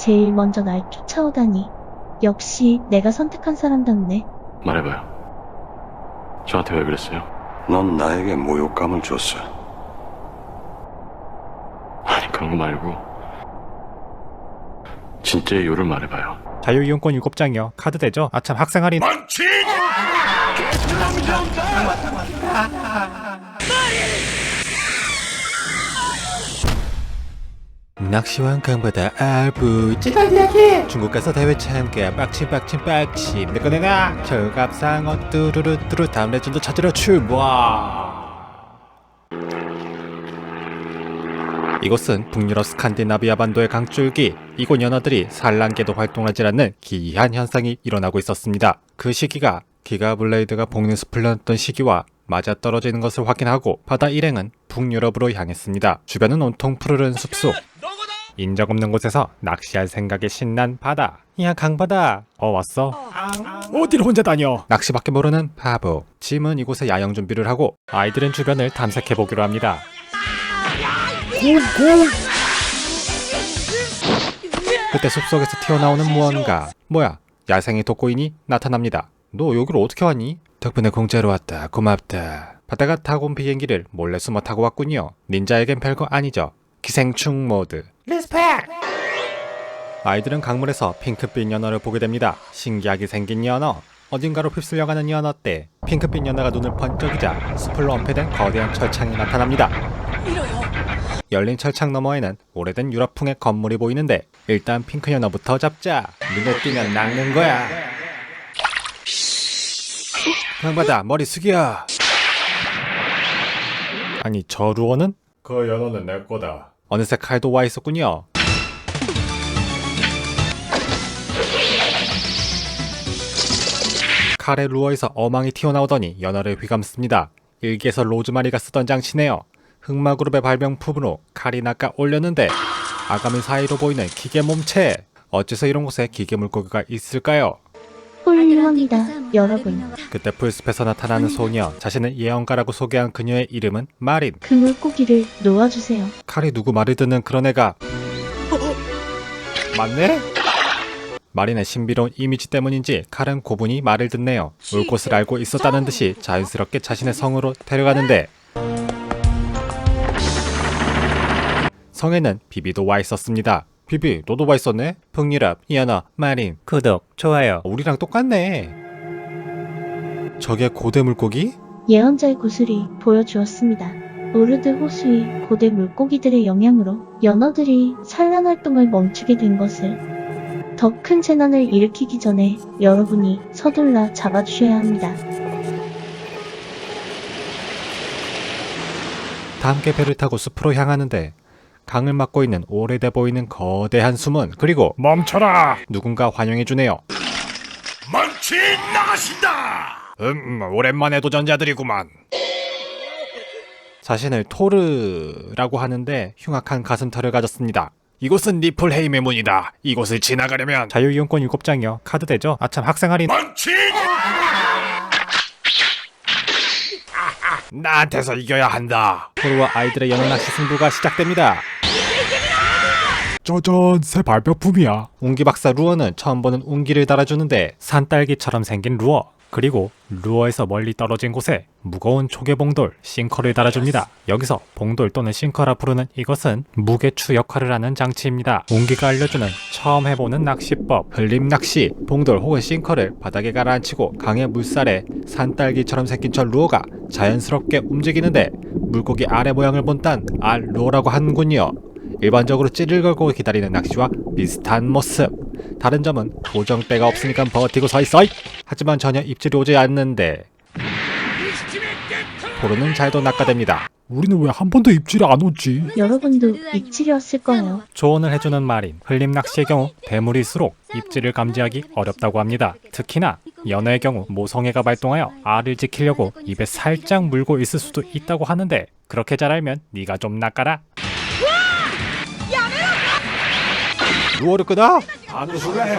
제일 먼저 날 쫓아오다니. 역시 내가 선택한 사람답네. 말해봐요. 저한테 왜 그랬어요? 넌 나에게 모욕감을 줬어. 아니 그런 거 말고 진짜의 이유를 말해봐요. 자유이용권 7장이요. 카드 되죠? 아참 학생 할인. 낚시왕 강바다 아부 찌달리하게 중국 가서 대회 참가 빡침 내꺼 내놔 철갑상어 뚜루루뚜루 다음 레전드 찾으러 출발. 이곳은 북유럽 스칸디나비아 반도의 강줄기. 이곳 연어들이 산란계도 활동하지 않는 기이한 현상이 일어나고 있었습니다. 그 시기가 기가블레이드가 복륜숲을 넣었던 시기와 맞아떨어지는 것을 확인하고 바다 일행은 북유럽으로 향했습니다. 주변은 온통 푸르른 숲속. 인적 없는 곳에서 낚시할 생각에 신난 바다. 야 강바다. 왔어? 어딜 혼자 다녀? 낚시밖에 모르는 바보. 짐은 이곳에 야영 준비를 하고 아이들은 주변을 탐색해보기로 합니다. 그때 숲속에서 튀어나오는 무언가. 뭐야? 야생의 독고인이 나타납니다. 너 여기로 어떻게 왔니? 덕분에 공짜로 왔다. 고맙다. 바다가 타고 온 비행기를 몰래 숨어 타고 왔군요. 닌자에겐 별거 아니죠. 기생충 모드. 리스펙! 아이들은 강물에서 핑크빛 연어를 보게 됩니다. 신기하게 생긴 연어. 어딘가로 휩쓸려가는 연어 때 핑크빛 연어가 눈을 번쩍이자 숲을 엄폐된 거대한 철창이 나타납니다. 열린 철창 너머에는 오래된 유럽풍의 건물이 보이는데 일단 핑크 연어부터 잡자. 눈에 띄면 낚는 거야. 강바다 머리 숙여. 아니 저 루어는? 그 연어는 내 거다. 어느새 칼도 와 있었군요. 칼의 루어에서 어망이 튀어나오더니 연어를 휘감습니다. 일기에서 로즈마리가 쓰던 장치네요. 흑마그룹의 발명품으로 칼이 낚아 올렸는데 아가미 사이로 보이는 기계 몸체. 어째서 이런 곳에 기계 물고기가 있을까요? 훌륭합니다, 여러분. 그때 풀숲에서 나타나는 소녀. 자신을 예언가라고 소개한 그녀의 이름은 마린. 그 물고기를 놓아주세요. 칼이 누구 말을 듣는 그런 애가 맞네? 마린의 신비로운 이미지 때문인지 칼은 고분이 말을 듣네요. 올 곳을 알고 있었다는 듯이 자연스럽게 자신의 성으로 데려가는데 성에는 비비도 와 있었습니다. 비비, 너도 와 있었네? 북유럽, 이연어, 마린, 구독, 좋아요. 우리랑 똑같네. 저게 고대 물고기? 예언자의 구슬이 보여주었습니다. 오르드 호수의 고대 물고기들의 영향으로 연어들이 산란 활동을 멈추게 된 것을. 더 큰 재난을 일으키기 전에 여러분이 서둘러 잡아주셔야 합니다. 다 함께 배를 타고 숲으로 향하는데 강을 막고 있는 오래돼 보이는 거대한 수문, 그리고 멈춰라! 누군가 환영해주네요. 망치 나가신다! 오랜만에 도전자들이구만. 자신을 토르라고 하는데 흉악한 가슴털을 가졌습니다. 이곳은 니플헤임의 문이다. 이곳을 지나가려면 자유이용권 7장이요. 카드 되죠? 아참 학생 할인. 망치! 나한테서 이겨야 한다. 토르와 아이들의 연어 낚시 승부가 시작됩니다. 짜잔, 새 발명품이야. 웅기 박사 루어는 처음 보는 웅기를 달아주는데 산딸기처럼 생긴 루어, 그리고 루어에서 멀리 떨어진 곳에 무거운 조개봉돌, 싱커를 달아줍니다. 여기서 봉돌 또는 싱커라 부르는 이것은 무게추 역할을 하는 장치입니다. 웅기가 알려주는 처음 해보는 낚시법, 흘림 낚시. 봉돌 혹은 싱커를 바닥에 가라앉히고 강의 물살에 산딸기처럼 생긴 저 루어가 자연스럽게 움직이는데 물고기 알의 모양을 본딴 알 루어라고 하는군요. 일반적으로 찌를 걸고 기다리는 낚시와 비슷한 모습. 다른 점은 고정대가 없으니까 버티고 서있어. 하지만 전혀 입질이 오지 않는데 포르는 잘도 낚아댑니다. 우리는 왜 한 번도 입질이 안 오지? 여러분도 입질이 왔을 거예요. 조언을 해주는 마린. 흘림 낚시의 경우 대물일수록 입질을 감지하기 어렵다고 합니다. 특히나 연어의 경우 모성애가 발동하여 알을 지키려고 입에 살짝 물고 있을 수도 있다고 하는데 그렇게 잘 알면 네가 좀 낚아라. 루어를 끄다? 안 웃을래?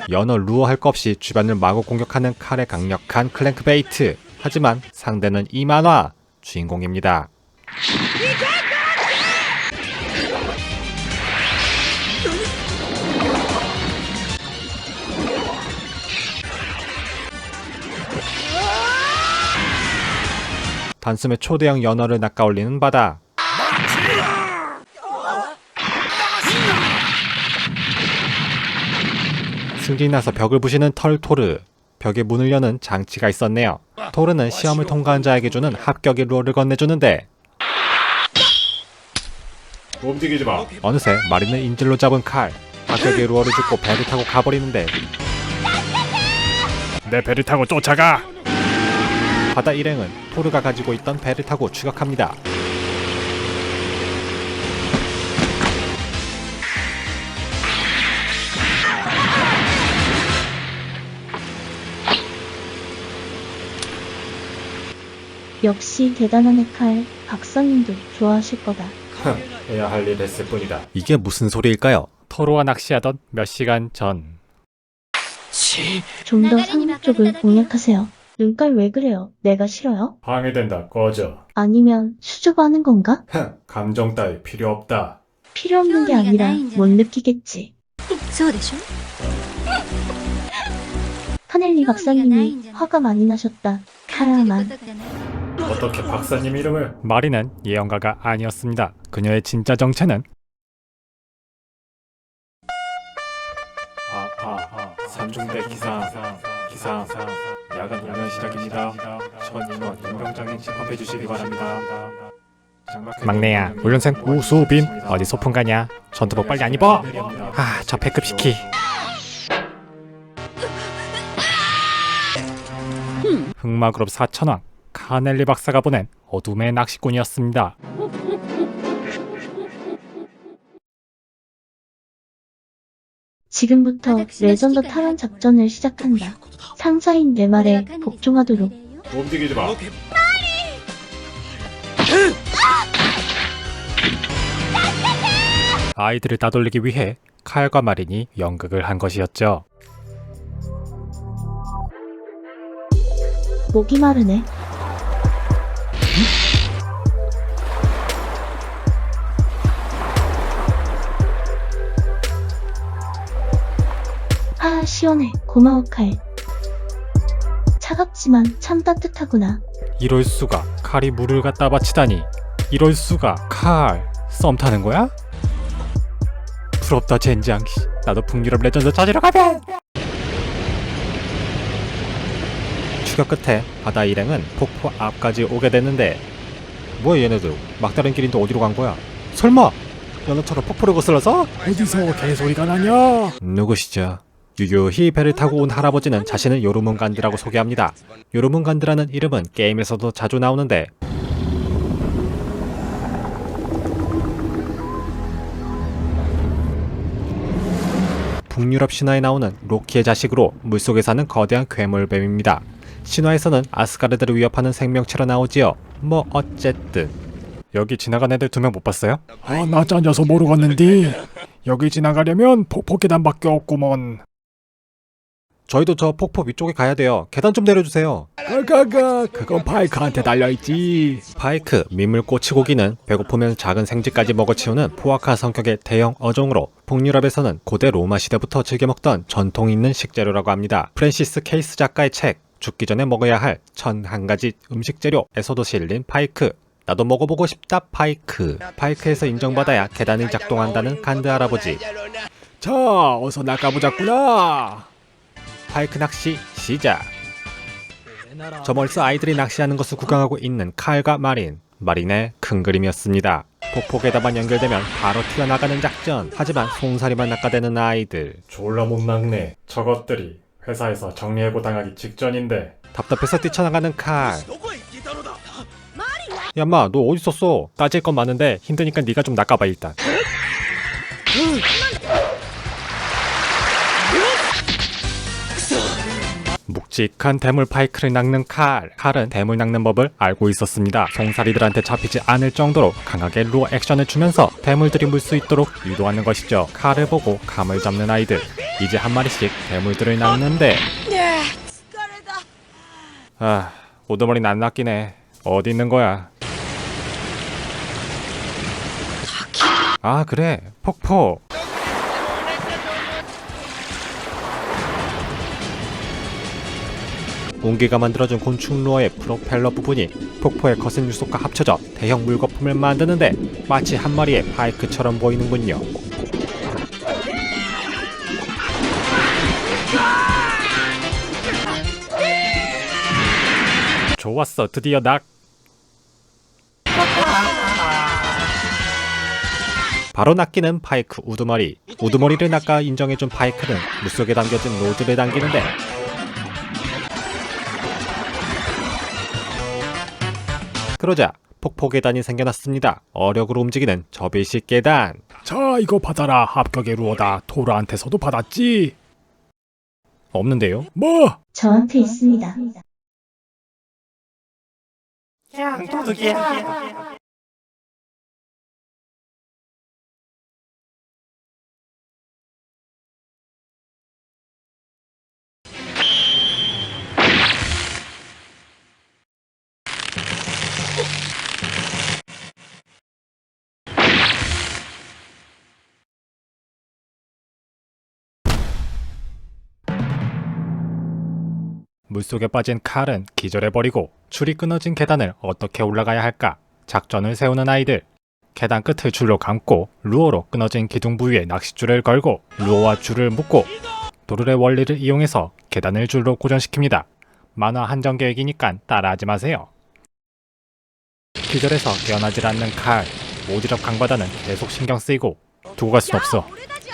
연어 루어 할 거 없이 주변을 마구 공격하는 칼의 강력한 클랭크베이트. 하지만 상대는 이만화, 주인공입니다. 단숨에 초대형 연어를 낚아올리는 바다. 승진이 나서 벽을 부시는 털토르. 벽에 문을 여는 장치가 있었네요. 토르는 시험을 통과한 자에게 주는 합격의 루어를 건네주는데 움직이지 마. 어느새 마린을 인질로 잡은 칼. 합격의 루어를 줍고 배를 타고 가버리는데 내 배를 타고 쫓아가. 바다 일행은 토르가 가지고 있던 배를 타고 추격합니다. 역시 대단한 칼. 박사님도 좋아하실 거다. 해야 할 일 했을 뿐이다. 이게 무슨 소리일까요? 토르와 낚시하던 몇 시간 전. 좀 더 상륙 쪽을 공략하세요. 눈깔 왜 그래요? 내가 싫어요? 방해된다. 꺼져. 아니면 수줍어하는 건가? 감정 따위 필요 없다. 필요 없는 게 아니라 못 느끼겠지. そうでしょ 파넬리 박사님이 화가 많이 나셨다. 카라만. 어떻게 박사님 이름을? 마린은 예언가가 아니었습니다. 그녀의 진짜 정체는 삼중대 기상 야간 공연 시작입니다. 전 인원 임병장님 집합해 주시기 바랍니다. 막내야, 훈련생 우수빈 어디 소풍 가냐? 전투복 빨리 안 입어. 저 배급 시키. 흑마그룹 4천왕 카넬리 박사가 보낸 어둠의 낚시꾼이었습니다. 지금부터 레전더 탈환 작전을 시작한다. 상사인 내 말에 복종하도록. 움직이지 마. 아이들을 따돌리기 위해 칼과 마린이 연극을 한 것이었죠. 목이 마르네. 아, 시원해. 고마워, 칼. 차갑지만 참 따뜻하구나. 이럴 수가, 칼이 물을 갖다 바치다니. 이럴 수가, 칼 썸 타는 거야? 부럽다 젠장. 나도 북유럽 레전드 찾으러 가자. 추격 끝에 바다 일행은 폭포 앞까지 오게 됐는데 뭐야 얘네들 막다른 길인데 어디로 간 거야? 설마 연어처럼 폭포를 거슬러서? 어디서 개소리가 나냐? 누구시죠? 유유히 배를 타고 온 할아버지는 자신을 요르문간드라고 소개합니다. 요르문간드라는 이름은 게임에서도 자주 나오는데 북유럽 신화에 나오는 로키의 자식으로 물속에 사는 거대한 괴물뱀입니다. 신화에서는 아스가르드를 위협하는 생명체로 나오지요. 뭐 어쨌든 여기 지나간 애들 2명 못 봤어요? 나 짠져서 모르겠는데 여기 지나가려면 폭포 계단밖에 없구먼. 저희도 저 폭포 위쪽에 가야 돼요. 계단 좀 내려주세요. 그건 파이크한테 달려있지. 파이크, 민물꼬치고기는 배고프면 작은 생쥐까지 먹어치우는 포악한 성격의 대형 어종으로 북유럽에서는 고대 로마 시대부터 즐겨 먹던 전통 있는 식재료라고 합니다. 프랜시스 케이스 작가의 책 죽기 전에 먹어야 할 1001가지 음식 재료에서도 실린 파이크. 나도 먹어보고 싶다 파이크. 파이크에서 인정받아야 계단이 작동한다는 간드 할아버지. 자, 어서 낚아보자꾸나. 파이크 낚시 시작. 저 멀리서 아이들이 낚시하는 것을 구경하고 있는 칼과 마린. 마린의 큰 그림이었습니다. 폭포 계단만 연결되면 바로 튀어나가는 작전. 하지만 송사리만 낚아대는 아이들. 졸라 못 낚네. 저것들이 회사에서 정리해고 당하기 직전인데. 답답해서 뛰쳐나가는 칼. 야, 인마 너 어디 있었어? 따질 건 많은데 힘드니까 네가 좀 낚아봐 일단. 묵직한 대물 파이크를 낚는 칼. 칼은 대물 낚는 법을 알고 있었습니다. 송사리들한테 잡히지 않을 정도로 강하게 루어 액션을 주면서 대물들이 물 수 있도록 유도하는 것이죠. 칼을 보고 감을 잡는 아이들. 이제 한 마리씩 대물들을 낚는데 우두머리는 안 낚이네. 어디 있는 거야? 그래 폭포. 옹기가 만들어준 곤충 루어의 프로펠러 부분이 폭포의 거센 유속과 합쳐져 대형 물거품을 만드는데 마치 한 마리의 바이크처럼 보이는군요. 좋았어, 드디어 낙. 바로 낚이는 바이크 우두머리. 우두머리를 낚아 인정해준 바이크는 물속에 담겨진 로드를 당기는데 그러자 폭포 계단이 생겨났습니다. 어력으로 움직이는 접이식 계단. 자, 이거 받아라. 합격의 루어다. 토라한테서도 받았지? 없는데요? 뭐? 저한테 있습니다. 물속에 빠진 칼은 기절해버리고 줄이 끊어진 계단을 어떻게 올라가야 할까 작전을 세우는 아이들. 계단 끝을 줄로 감고 루어로 끊어진 기둥 부위에 낚싯줄을 걸고 루어와 줄을 묶고 도르의 원리를 이용해서 계단을 줄로 고정시킵니다. 만화 한정 계획이니까 따라하지 마세요. 기절해서 깨어나질 않는 칼. 오지랖 강바다는 계속 신경 쓰이고 두고 갈 순 없어.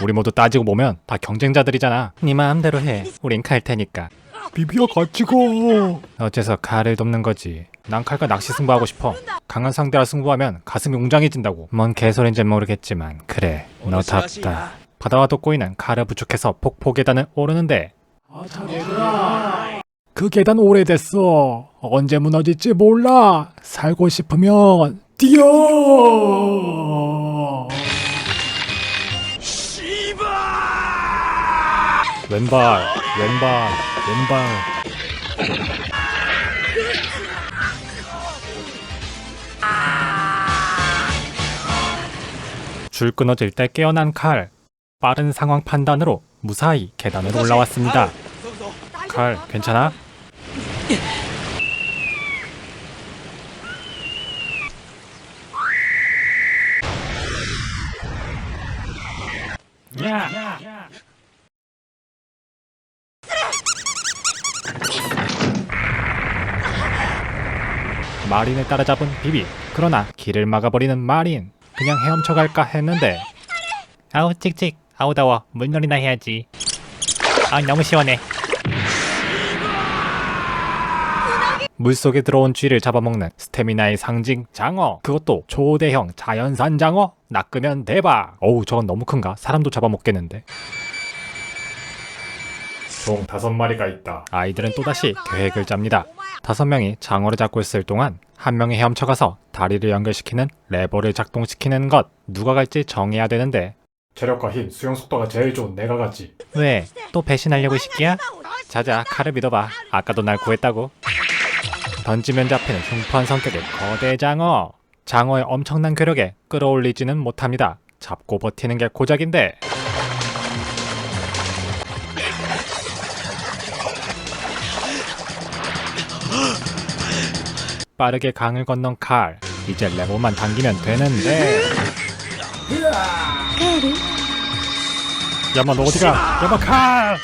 우리 모두 따지고 보면 다 경쟁자들이잖아. 네 마음대로 해. 우린 칼 테니까. 비비야 같이 가. 어째서 칼을 돕는 거지. 난 칼과 낚시 승부하고 싶어. 강한 상대와 승부하면 가슴이 웅장해진다고. 뭔 개소린지 모르겠지만 그래, 너답다. 바다와 돋보이는 칼을 부축해서 폭포 계단을 오르는데 그 계단 오래됐어. 언제 무너질지 몰라. 살고 싶으면 뛰어. 왼발, 왼발, 왼발. 줄 끊어질 때 깨어난 칼. 빠른 상황 판단으로 무사히 계단을 올라왔습니다. 칼, 괜찮아? 마린을 따라잡은 비비. 그러나 길을 막아버리는 마린. 그냥 헤엄쳐갈까 했는데 아우 찍찍, 아우 더워, 물놀이나 해야지. 아 너무 시원해. 물속에 들어온 쥐를 잡아먹는 스태미나의 상징 장어. 그것도 초대형 자연산 장어. 낚으면 대박. 어우 저건 너무 큰가? 사람도 잡아먹겠는데. 총 5마리가 있다. 아이들은 또다시 계획을 짭니다. 5명이 장어를 잡고 있을 동안 한 명이 헤엄쳐가서 다리를 연결시키는 레버를 작동시키는 것. 누가 갈지 정해야 되는데 체력과 힘, 수영 속도가 제일 좋은 내가 가지. 왜? 또 배신하려고 시키야? 자자, 칼을 믿어봐. 아까도 날 구했다고. 던지면 잡히는 흉포한 성격의 거대 장어. 장어의 엄청난 괴력에 끌어올리지는 못합니다. 잡고 버티는 게 고작인데 빠르게 강을 건넌 칼. 이제 레버만 당기면 되는데 야마 너 어디가? 야마 칼!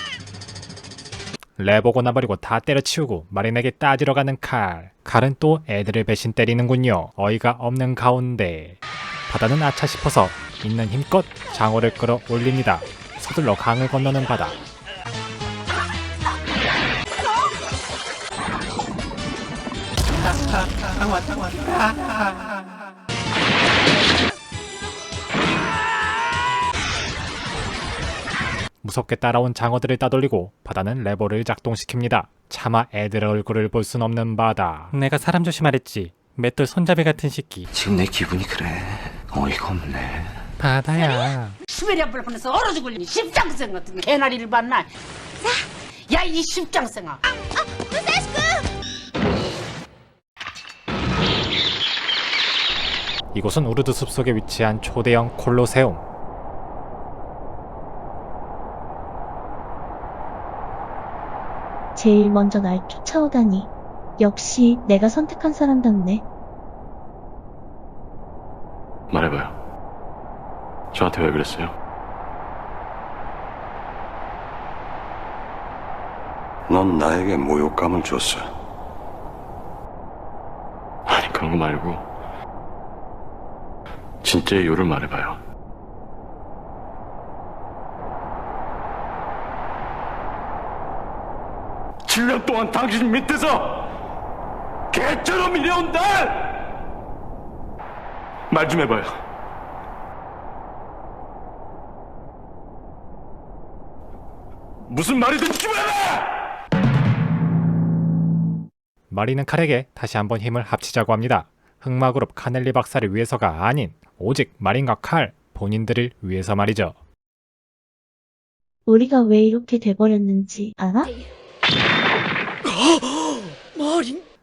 레버 고나버리고 다 때려치우고 마린에게 따지러 가는 칼. 칼은 또 애들을 배신 때리는군요. 어이가 없는 가운데 바다는 아차 싶어서 있는 힘껏 장어를 끌어올립니다. 서둘러 강을 건너는 바다. 무섭게 따라온 장어들을 따돌리고 바다는 레버를 작동시킵니다. 차마 애들 얼굴을 볼 순 없는 바다. 내가 사람 조심하랬지. 맷돌 손잡이 같은 새끼. 지금 내 기분이 그래. 어이가 없네. 바다야. 시베리아 불판에서 얼어 죽을 십장생 같은 개나리를 봤나? 야 이 십장생아. 이곳은 우르드 숲속에 위치한 초대형 콜로세움. 제일 먼저 날 쫓아오다니. 역시 내가 선택한 사람답네. 말해봐요. 저한테 왜 그랬어요? 넌 나에게 모욕감을 줬어. 아니 그런 거 말고 진짜 이유를 말해봐요. 7년 동안 당신 밑에서 개처럼 일해온 날! 말 좀 해봐요. 무슨 말이든 좀 해봐! 마리는 칼에게 다시 한번 힘을 합치자고 합니다. 흑마그룹 카넬리 박사를 위해서가 아닌 오직 마린과 칼 본인들을 위해서 말이죠. 우리가 왜 이렇게 돼버렸는지 알아?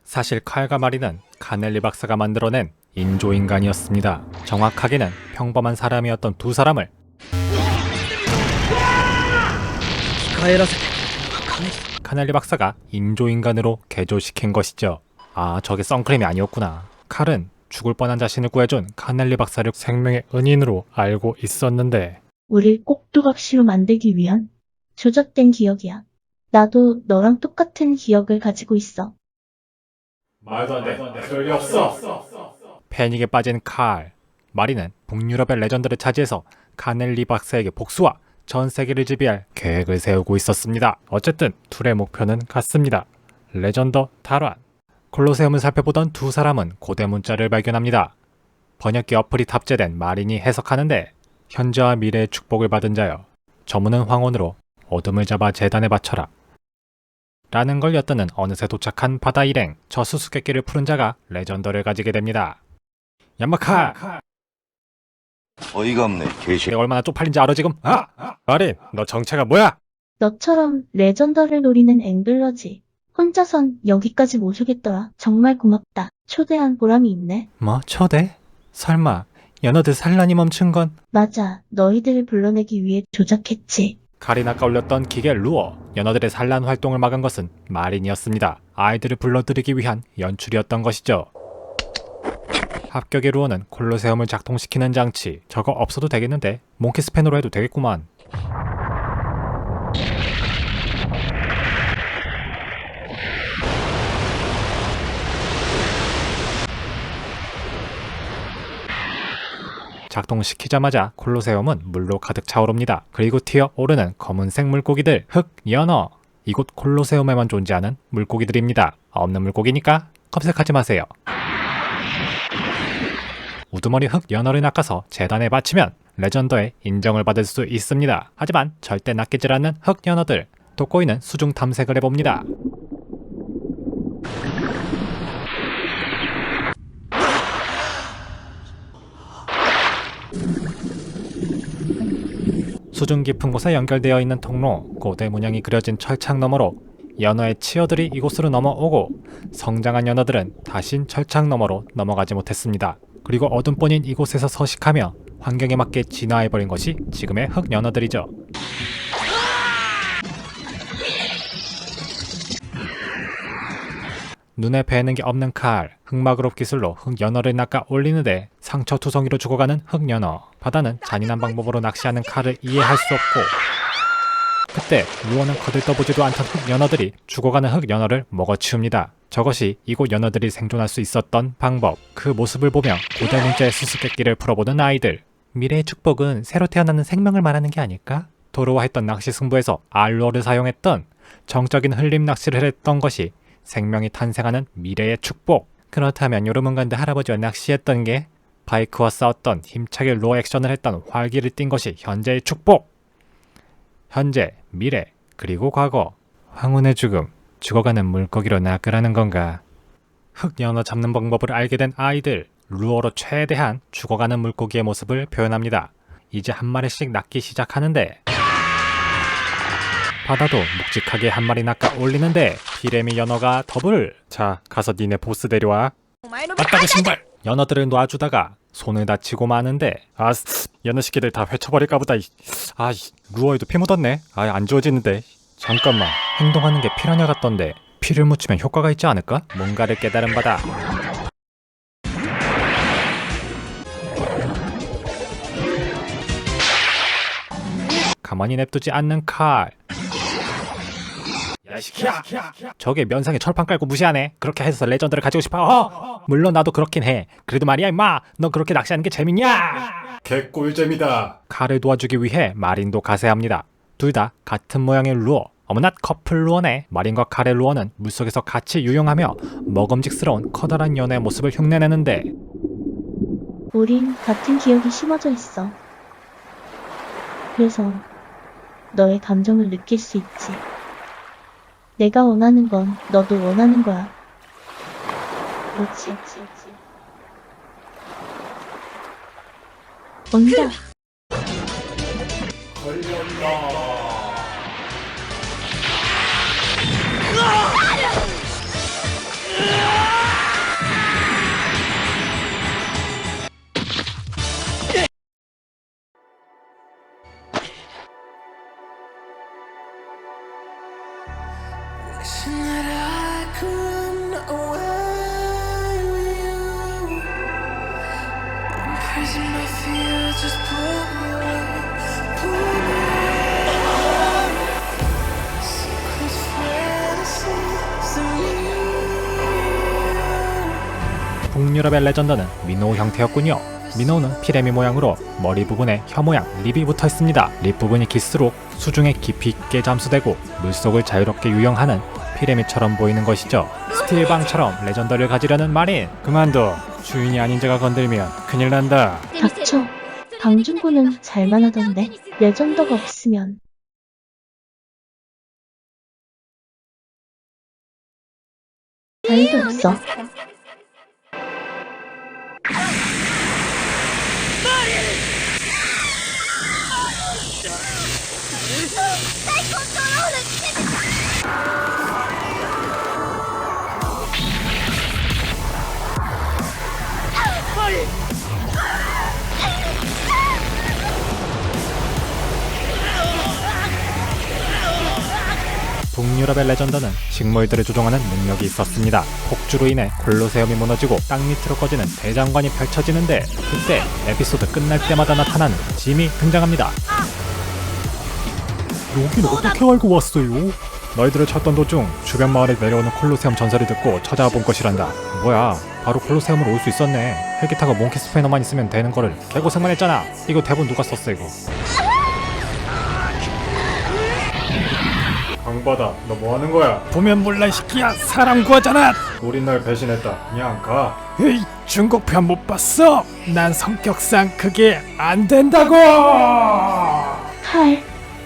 사실 칼과 마리는 카넬리 박사가 만들어낸 인조인간이었습니다. 정확하게는 평범한 사람이었던 두 사람을 카넬리 박사가 인조인간으로 개조시킨 것이죠. 아, 저게 선크림이 아니었구나. 칼은 죽을 뻔한 자신을 구해준 카넬리 박사를 생명의 은인으로 알고 있었는데 우릴 꼭두각시로 만들기 위한 조작된 기억이야. 나도 너랑 똑같은 기억을 가지고 있어. 말도 안 돼. 그럴 리 없어. 패닉에 빠진 칼. 마리는 북유럽의 레전드를 차지해서 카넬리 박사에게 복수와 전 세계를 지배할 계획을 세우고 있었습니다. 어쨌든 둘의 목표는 같습니다. 레전더 탈환. 콜로세움을 살펴보던 두 사람은 고대 문자를 발견합니다. 번역기 어플이 탑재된 마린이 해석하는데 현재와 미래의 축복을 받은 자여 저문은 황혼으로 어둠을 잡아 재단에 바쳐라 라는 걸 엿드는 어느새 도착한 바다 일행. 저 수수께끼를 푸른 자가 레전더를 가지게 됩니다. 얀마칼! 어이가 없네, 개시. 내가 얼마나 쪽팔린지 알아 지금? 마린, 너 정체가 뭐야? 너처럼 레전더를 노리는 앵글러지. 혼자선 여기까지 못 오겠더라. 정말 고맙다. 초대한 보람이 있네. 뭐 초대? 설마 연어들 산란이 멈춘 건? 맞아. 너희들을 불러내기 위해 조작했지. 칼이 아까 올렸던 기계 루어. 연어들의 산란 활동을 막은 것은 마린이었습니다. 아이들을 불러들이기 위한 연출이었던 것이죠. 합격의 루어는 콜로세움을 작동시키는 장치. 저거 없어도 되겠는데 몽키 스패너로 해도 되겠구만. 작동시키자마자 콜로세움은 물로 가득 차오릅니다. 그리고 튀어 오르는 검은색 물고기들, 흑, 연어. 이곳 콜로세움에만 존재하는 물고기들입니다. 없는 물고기니까 검색하지 마세요. 우두머리 흑 연어를 낚아서 재단에 바치면 레전더의 인정을 받을 수 있습니다. 하지만 절대 낚이질 않는 흑 연어들. 돋보이는 수중 탐색을 해봅니다. 수중 깊은 곳에 연결되어 있는 통로, 고대 문양이 그려진 철창 너머로 연어의 치어들이 이곳으로 넘어오고 성장한 연어들은 다신 철창 너머로 넘어가지 못했습니다. 그리고 어둠뿐인 이곳에서 서식하며 환경에 맞게 진화해버린 것이 지금의 흑 연어들이죠. 눈에 뵈는 게 없는 칼, 흑마그룹 기술로 흑연어를 낚아 올리는데 상처투성이로 죽어가는 흑연어. 바다는 잔인한 방법으로 낚시하는 칼을 이해할 수 없고 그때 루어는 거들떠보지도 않던 흑연어들이 죽어가는 흑연어를 먹어치웁니다. 저것이 이곳 연어들이 생존할 수 있었던 방법. 그 모습을 보며 고대 문자의 수수께끼를 풀어보는 아이들. 미래의 축복은 새로 태어나는 생명을 말하는 게 아닐까? 도로화했던 낚시 승부에서 알루어를 사용했던 정적인 흘림 낚시를 했던 것이 생명이 탄생하는 미래의 축복. 그렇다면 요르문간드 할아버지와 낚시했던 게 바이크와 싸웠던 힘차게 루어 액션을 했던 활기를 띈 것이 현재의 축복. 현재, 미래, 그리고 과거. 황혼의 죽음, 죽어가는 물고기로 낚으라는 건가? 흑연어 잡는 방법을 알게 된 아이들. 루어로 최대한 죽어가는 물고기의 모습을 표현합니다. 이제 한 마리씩 낚기 시작하는데 바다도 묵직하게 한 마리 낚아 올리는데 피레미 연어가 더블. 자, 가서 니네 보스 데려와. 맞다고 신발. 연어들을 놔주다가 손을 다치고 마는데 연어 새끼들 다 회쳐버릴까 보다. 루어에도 피 묻었네. 안 주워지는데. 잠깐만, 행동하는 게 피라냐 같던데 피를 묻히면 효과가 있지 않을까? 뭔가를 깨달은 바다. 가만히 냅두지 않는 칼. 저게 면상에 철판 깔고 무시하네. 그렇게 해서 레전드를 가지고 싶어. 물론 나도 그렇긴 해. 그래도 말이야 임마, 너 그렇게 낚시하는 게 재밌냐? 개꿀잼이다. 칼을 도와주기 위해 마린도 가세합니다. 둘 다 같은 모양의 루어. 어머나 커플 루어네. 마린과 칼의 루어는 물속에서 같이 유용하며 먹음직스러운 커다란 연애의 모습을 흉내내는데 우린 같은 기억이 심어져 있어. 그래서 너의 감정을 느낄 수 있지. 내가 원하는 건 너도 원하는 거야. 그렇지. 온다. Wishing that I could run away with you. Imprison my fear, just pull me away, pull me away. Secret fantasies of you. 북유럽의 레전드는 미노우 형태였군요. 미노우는 피레미 모양으로 머리 부분에 혀 모양 립이 붙어 있습니다. 립 부분이 길수록 수중에 깊이 있게 잠수되고 물속을 자유롭게 유영하는 피레미처럼 보이는 것이죠. 스틸방처럼 레전더를 가지려는 마린. 그만둬. 주인이 아닌 자가 건들면 큰일 난다. 닥쳐. 강준구는 잘만 하던데. 레전더가 없으면. 알도 없어. 북유럽의 레전더는 식물들을 조종하는 능력이 있었습니다. 폭주로 인해 콜로세움이 무너지고 땅 밑으로 꺼지는 대장관이 펼쳐지는데 그때 에피소드 끝날 때마다 나타나는 짐이 등장합니다. 여긴 어떻게 알고 왔어요? 너희들을 찾던 도중 주변 마을에 내려오는 콜로세움 전설을 듣고 찾아와 본 것이란다. 뭐야, 바로 콜로세움으로 올 수 있었네. 헬기 타고 몽키 스패너만 있으면 되는 거를 개고생만 했잖아. 이거 대본 누가 썼어 이거? 강바다, 너 뭐 하는 거야? 보면 몰라 이 새끼야. 사람 구하잖아. 우린 널 배신했다. 그냥 가. 에이, 중국편 못 봤어? 난 성격상 그게 안 된다고. 칼.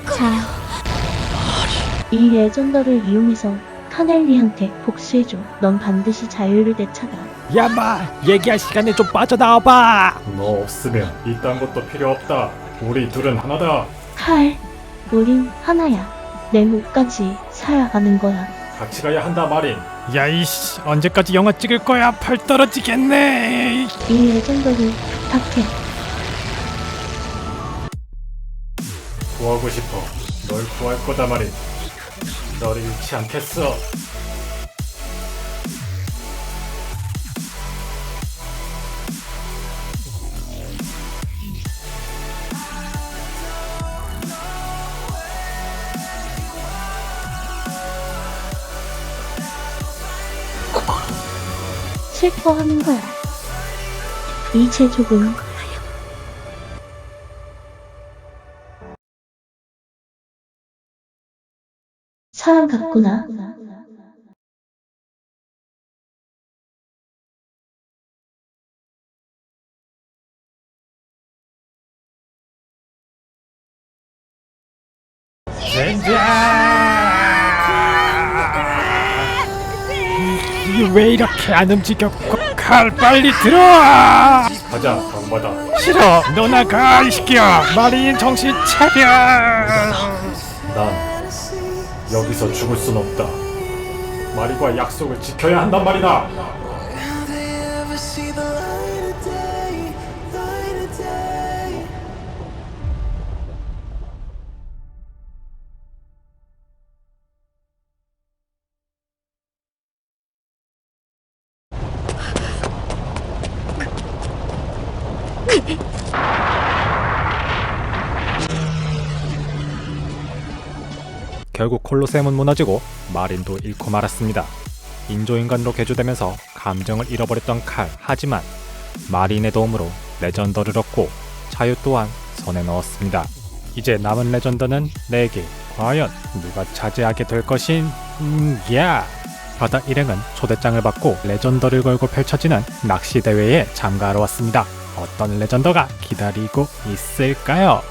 자. 이 레전더를 이용해서 카넬리한테 복수해줘. 넌 반드시 자유를 되찾아. 야마, 얘기할 시간에 좀 빠져나와봐. 너 없으면 이딴 것도 필요 없다. 우리 둘은 하나다. 칼. 우린 하나야. 내 목까지 사야 하는 거야. 같이 가야 한다 마린. 야이씨, 언제까지 영화 찍을 거야? 팔 떨어지겠네. 이 레전더를 부탁해. 구하고 싶어. 널 구할 거다 마린. 너를 잃지 않겠어. 슬퍼하는 거야. 이 제족은 사람 같구나. 이게 왜 이렇게 안 움직여? 칼 빨리 들어와. 가자 강바다. 싫어. 너나 가, 이 새끼야. 마린 정신 차려. 난 여기서 죽을 순 없다. 마리과 약속을 지켜야 한단 말이다. Will they ever see the light of day, light of day? 결국 콜로세움은 무너지고 마린도 잃고 말았습니다. 인조인간으로 개조되면서 감정을 잃어버렸던 칼. 하지만 마린의 도움으로 레전더를 얻고 자유 또한 손에 넣었습니다. 이제 남은 레전더는 4개. 과연 누가 차지하게 될 것인야? 바다 일행은 초대장을 받고 레전더를 걸고 펼쳐지는 낚시 대회에 참가하러 왔습니다. 어떤 레전더가 기다리고 있을까요?